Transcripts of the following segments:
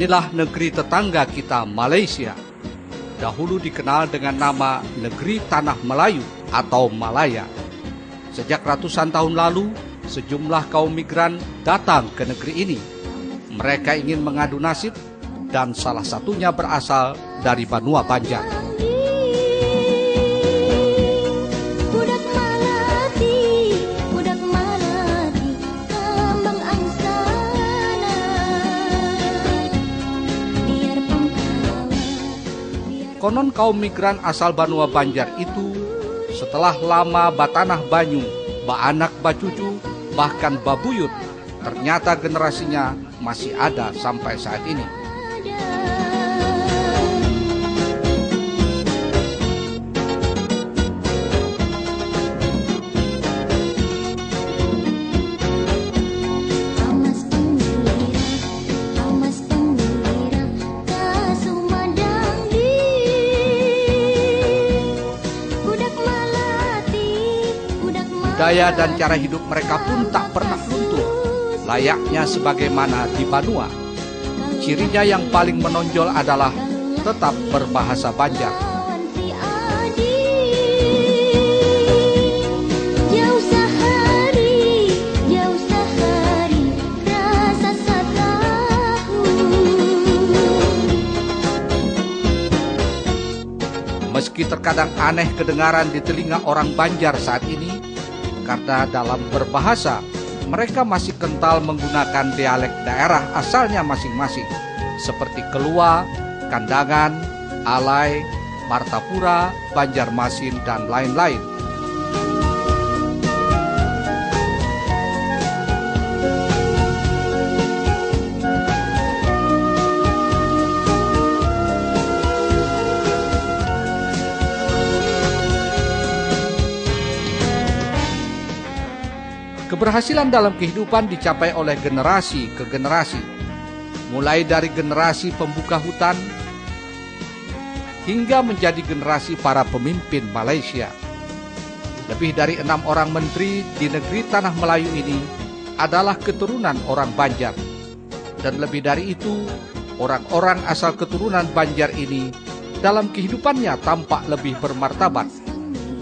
Inilah negeri tetangga kita, Malaysia. Dahulu dikenal dengan nama Negeri Tanah Melayu atau Malaya. Sejak ratusan tahun lalu, sejumlah kaum migran datang ke negeri ini. Mereka ingin mengadu nasib dan salah satunya berasal dari Banua Banjar. Konon kaum migran asal Banua Banjar itu setelah lama batanah banyu, baanak bacucu, bahkan babuyut, ternyata generasinya masih ada sampai saat ini. Budaya dan cara hidup mereka pun tak pernah luntur, layaknya sebagaimana di Banua. Cirinya yang paling menonjol adalah tetap berbahasa Banjar. Meski terkadang aneh kedengaran di telinga orang Banjar saat ini, karena dalam berbahasa, mereka masih kental menggunakan dialek daerah asalnya masing-masing, seperti Kelua, Kandangan, Alai, Martapura, Banjarmasin, dan lain-lain. Keberhasilan dalam kehidupan dicapai oleh generasi ke generasi, mulai dari generasi pembuka hutan hingga menjadi generasi para pemimpin Malaysia. Lebih dari 6 orang menteri di negeri Tanah Melayu ini adalah keturunan orang Banjar. Dan lebih dari itu, orang-orang asal keturunan Banjar ini dalam kehidupannya tampak lebih bermartabat.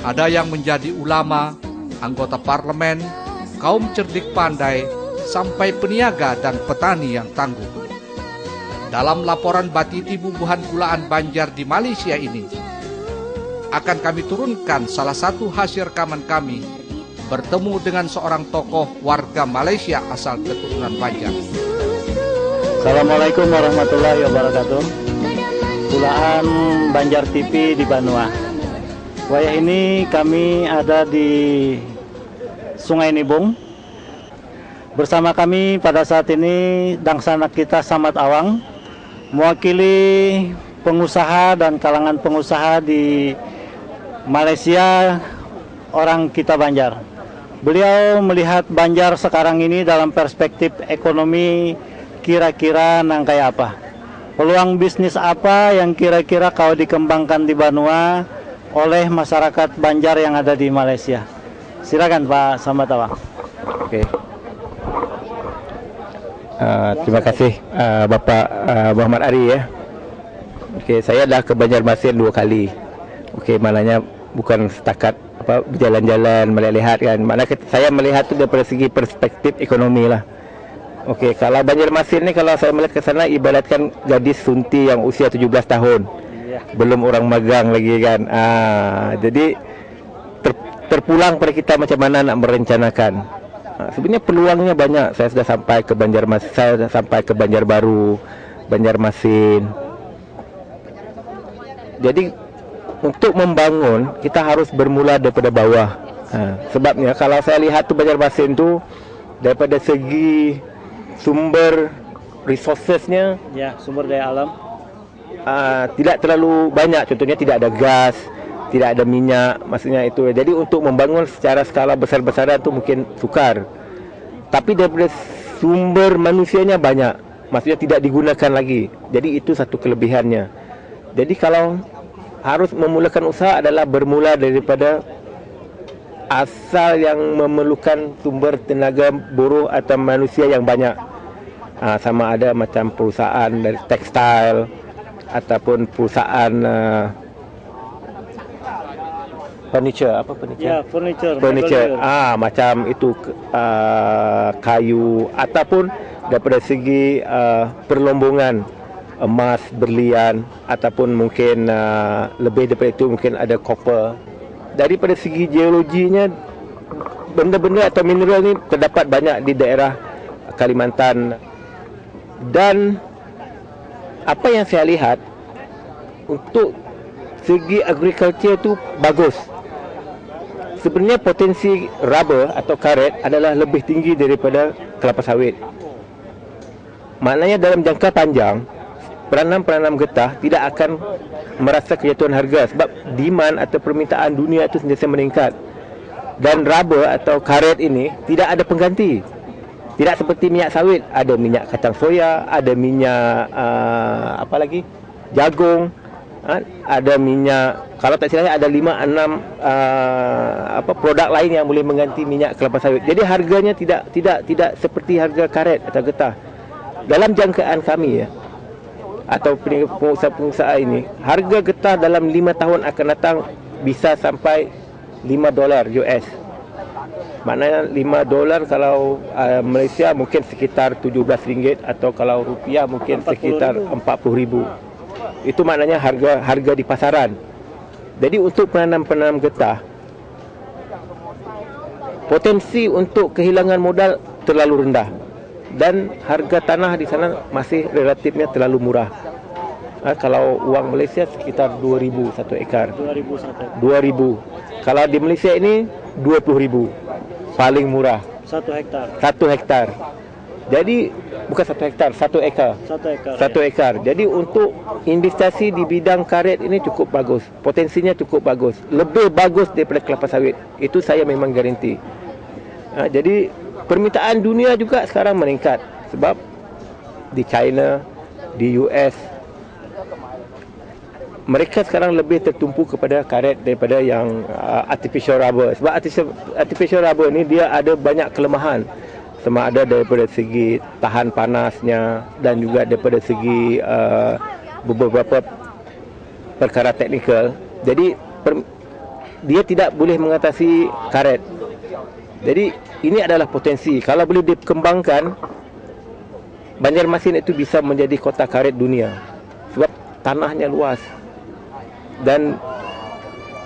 Ada yang menjadi ulama, anggota parlemen, kaum cerdik pandai, sampai peniaga dan petani yang tangguh. Dalam laporan Batiti Bubuhan Gulaan Banjar di Malaysia ini, akan kami turunkan salah satu hasil rekaman kami bertemu dengan seorang tokoh warga Malaysia asal keturunan Banjar. Assalamualaikum warahmatullahi wabarakatuh. Gulaan Banjar TV di Banua. Wayah ini kami ada di Sungai Nibung. Bersama kami pada saat ini Dangsana kita Samad Awang, mewakili pengusaha dan kalangan pengusaha di Malaysia, orang kita Banjar. Beliau melihat Banjar sekarang ini dalam perspektif ekonomi, kira-kira nang kayak apa, peluang bisnis apa yang kira-kira kalau dikembangkan di Banua oleh masyarakat Banjar yang ada di Malaysia. Silakan Pak Samad Awang. Oke. Terima kasih Bapak Muhammad Ari ya. Oke, saya dah ke Banjarmasin 2 kali. Oke, maknanya bukan setakat berjalan-jalan melihat kan. Maknanya saya melihat itu dari segi perspektif ekonomi lah. Oke, kalau Banjarmasin ni kalau saya melihat ke sana ibaratkan gadis sunti yang usia 17 tahun. Belum orang magang lagi kan. Jadi terpulang pada kita macam mana nak merencanakan. Sebenarnya peluangnya banyak. Saya sudah sampai ke Banjarmasin, saya sudah sampai ke Banjarbaru, Banjarmasin. Jadi untuk membangun kita harus bermula daripada bawah. Sebabnya kalau saya lihat tu Banjarmasin tu daripada segi sumber resourcesnya, ya, sumber daya alam, tidak terlalu banyak. Contohnya tidak ada gas, tidak ada minyak, maksudnya itu. Jadi untuk membangun secara skala besar-besaran itu mungkin sukar. Tapi daripada sumber manusianya banyak, maksudnya tidak digunakan lagi. Jadi itu satu kelebihannya. Jadi kalau harus memulakan usaha adalah bermula daripada asal yang memerlukan sumber tenaga buruh atau manusia yang banyak. sama ada macam perusahaan dari tekstil ataupun perusahaan furniture, apa furniture? Ya, furniture. Macam itu kayu ataupun daripada segi perlombongan emas, berlian ataupun mungkin lebih daripada itu mungkin ada copper. Daripada segi geologinya, benda-benda atau mineral ni terdapat banyak di daerah Kalimantan. Dan apa yang saya lihat untuk segi agriculture tu bagus. Sebenarnya potensi rubber atau karet adalah lebih tinggi daripada kelapa sawit. Maknanya dalam jangka panjang, penanam getah tidak akan merasa kejatuhan harga sebab demand atau permintaan dunia itu sentiasa meningkat. Dan rubber atau karet ini tidak ada pengganti. Tidak seperti minyak sawit, ada minyak kacang soya, ada minyak apa lagi? Jagung, ada minyak, kalau tak silap ada 5-6 produk lain yang boleh mengganti minyak kelapa sawit. Jadi harganya tidak seperti harga karet atau getah. Dalam jangkaan kami ya, atau pengusaha-pengusaha ini, harga getah dalam 5 tahun akan datang bisa sampai $5 US. Maknanya $5 kalau Malaysia mungkin sekitar RM17 atau kalau rupiah mungkin sekitar RM40,000. Itu maknanya harga di pasaran. Jadi untuk penanam getah, potensi untuk kehilangan modal terlalu rendah dan harga tanah di sana masih relatifnya terlalu murah. Kalau uang Malaysia sekitar 2,000 satu ekar. 2,000. Kalau di Malaysia ini 20,000. Paling murah. 1 hektar. 1 hektar. Jadi bukan 1 hektar, 1 ekar. 1 ekar. Jadi untuk investasi di bidang karet ini cukup bagus. Potensinya cukup bagus. Lebih bagus daripada kelapa sawit. Itu saya memang garanti. Jadi permintaan dunia juga sekarang meningkat sebab di China, di US, mereka sekarang lebih tertumpu kepada karet daripada yang artificial rubber. Sebab artificial rubber ni dia ada banyak kelemahan. Sama ada daripada segi tahan panasnya dan juga daripada segi beberapa perkara teknikal. Jadi dia tidak boleh mengatasi karet. Jadi ini adalah potensi. Kalau boleh dikembangkan, Banjarmasin itu bisa menjadi kota karet dunia. Sebab tanahnya luas. Dan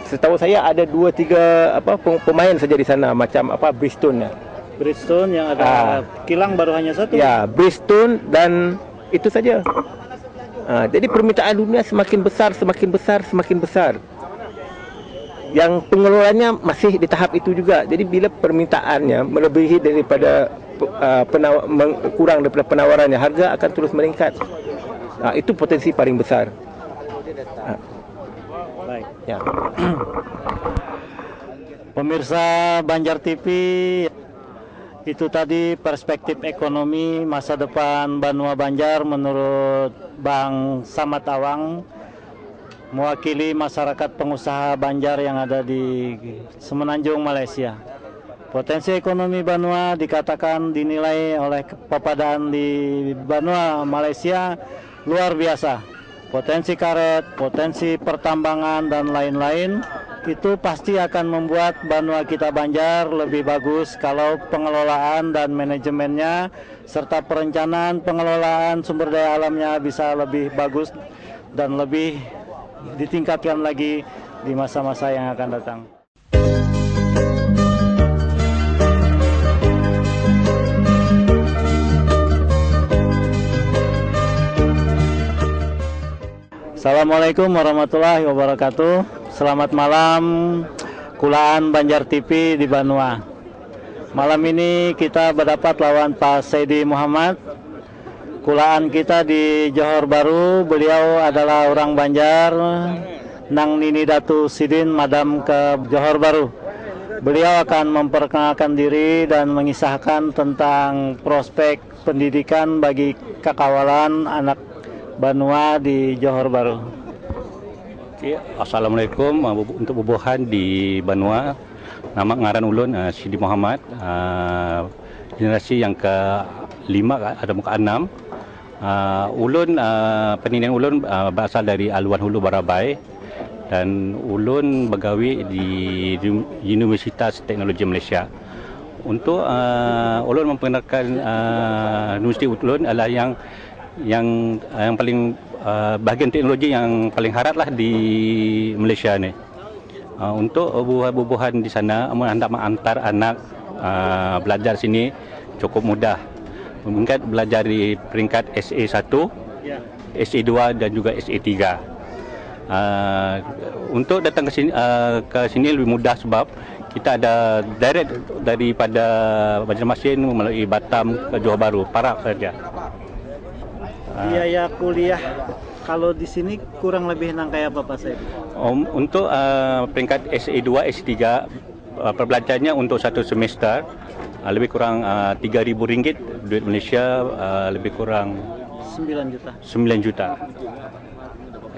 setahu saya ada 2-3 pemain saja di sana, macam Bridgestone. Bridgestone yang ada kilang baru hanya satu. Ya, Bridgestone dan itu saja. Jadi permintaan dunia semakin besar. Yang pengelolaannya masih di tahap itu juga. Jadi bila permintaannya melebihi daripada kurang daripada penawarannya, harga akan terus meningkat. Itu potensi paling besar. Baik. Ya. Pemirsa Banjar TV, itu tadi perspektif ekonomi masa depan Banua Banjar menurut Bang Samad Awang, mewakili masyarakat pengusaha Banjar yang ada di Semenanjung, Malaysia. Potensi ekonomi Banua dikatakan dinilai oleh Pepadaan di Banua, Malaysia luar biasa. Potensi karet, potensi pertambangan dan lain-lain itu pasti akan membuat Banua kita Banjar lebih bagus kalau pengelolaan dan manajemennya serta perencanaan pengelolaan sumber daya alamnya bisa lebih bagus dan lebih ditingkatkan lagi di masa-masa yang akan datang. Assalamualaikum warahmatullahi wabarakatuh. Selamat malam Kulaan Banjar TV di Banua. Malam ini kita berdapat lawan Pak Saidi Muhammad, Kulaan kita di Johor Baru. Beliau adalah orang Banjar, Nang Nini Datu Sidin, Madam ke Johor Baru. Beliau akan memperkenalkan diri dan mengisahkan tentang prospek pendidikan bagi kakawalan anak Banua di Johor Baru. Assalamualaikum untuk bubuhan di Banua. Nama ngaran ulun Sidi Muhammad. generasi yang ke-5 ada muka 6. Ulun pendidikan ulun berasal dari Aluan Hulu Barabai dan ulun bergawi di Universitas Teknologi Malaysia. Untuk ulun memperkenalkan universiti ulun adalah yang paling bahagian teknologi yang paling harap lah di Malaysia ni. Untuk bubuhan di sana, hendak mengantar anak belajar sini cukup mudah. Mungkin belajar di peringkat SA1, SA2 dan juga SA3. Untuk datang ke sini lebih mudah sebab kita ada direct daripada Banjarmasin melalui Batam ke Johor Bahru, Perak saja. Biaya kuliah kalau di sini kurang lebih nangkai apa Pak Said? Untuk peringkat SA2, SA3 perbelanjaannya untuk satu semester lebih kurang RM3,000 duit Malaysia, lebih kurang 9 juta. 9 juta.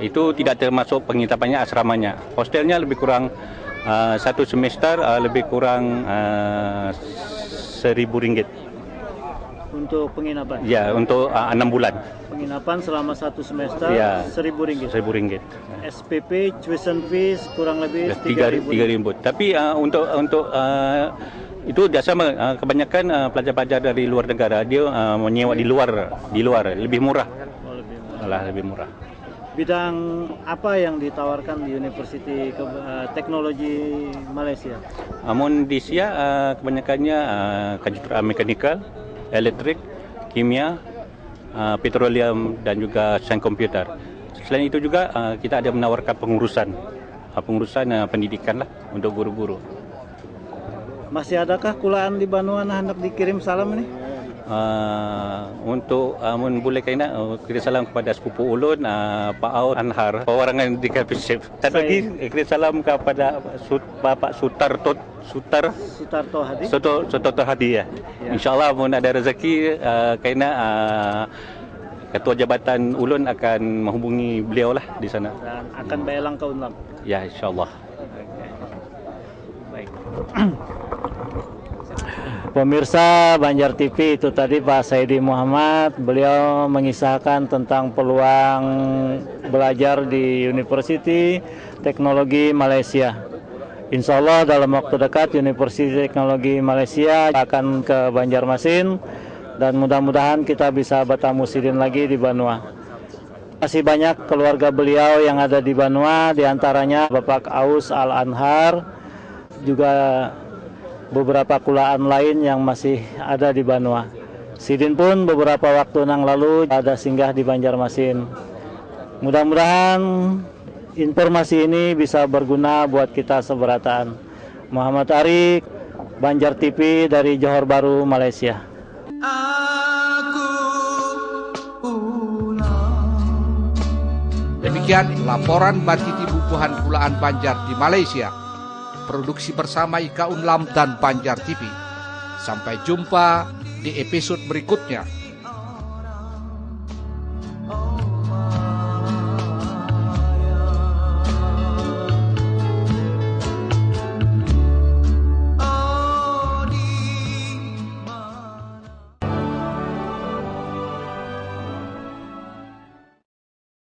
Itu tidak termasuk penginapannya, asramanya. Hostelnya lebih kurang satu semester lebih kurang RM1,000. Untuk penginapan? Ya, untuk 6 bulan. Penginapan selama satu semester Ya, RM1,000. RM1,000. SPP, tuition fees kurang lebih RM3,000. Tapi untuk itu biasa kebanyakan pelajar-pelajar dari luar negara dia menyewa di luar lebih murah. Lebih murah. Bidang apa yang ditawarkan di Universiti Teknologi Malaysia? Amun di Sia kebanyakannya kejuruteraan mekanikal, elektrik, kimia, petroleum dan juga sains komputer. Selain itu juga kita ada menawarkan pengurusan pendidikan lah untuk guru-guru. Masih adakah kulaan di Banua hendak dikirim salam ini? Untuk mun boleh kena kirim salam kepada sepupu ulun Pak Aun Anhar, pewarangan di Kapsip. Dan lagi kirim salam kepada Bapak Sutarto Hadi. Sutarto Hadi ya. Insyaallah mun ada rezeki kena Ketua Jabatan Ulun akan menghubungi beliau lah di sana. Dan akan belang ke Unlam. Ya, insyaallah. Baik. Pemirsa Banjar TV, itu tadi Pak Saidi Muhammad. Beliau mengisahkan tentang peluang belajar di Universiti Teknologi Malaysia. Insya Allah dalam waktu dekat Universiti Teknologi Malaysia akan ke Banjarmasin dan mudah-mudahan kita bisa bertamu sidin lagi di Banua. Terima kasih banyak keluarga beliau yang ada di Banua, diantaranya Bapak Aus Al-Anhar, juga beberapa kulaan lain yang masih ada di Banua. Sidin pun beberapa waktu yang lalu ada singgah di Banjarmasin. Mudah-mudahan informasi ini bisa berguna buat kita seberataan. Muhammad Arik, Banjar TV dari Johor Bahru, Malaysia. Demikian laporan Batiti Bubuhan Kulaan Banjar di Malaysia. Produksi bersama Ika Unlam dan Banjar TV. Sampai jumpa di episode berikutnya.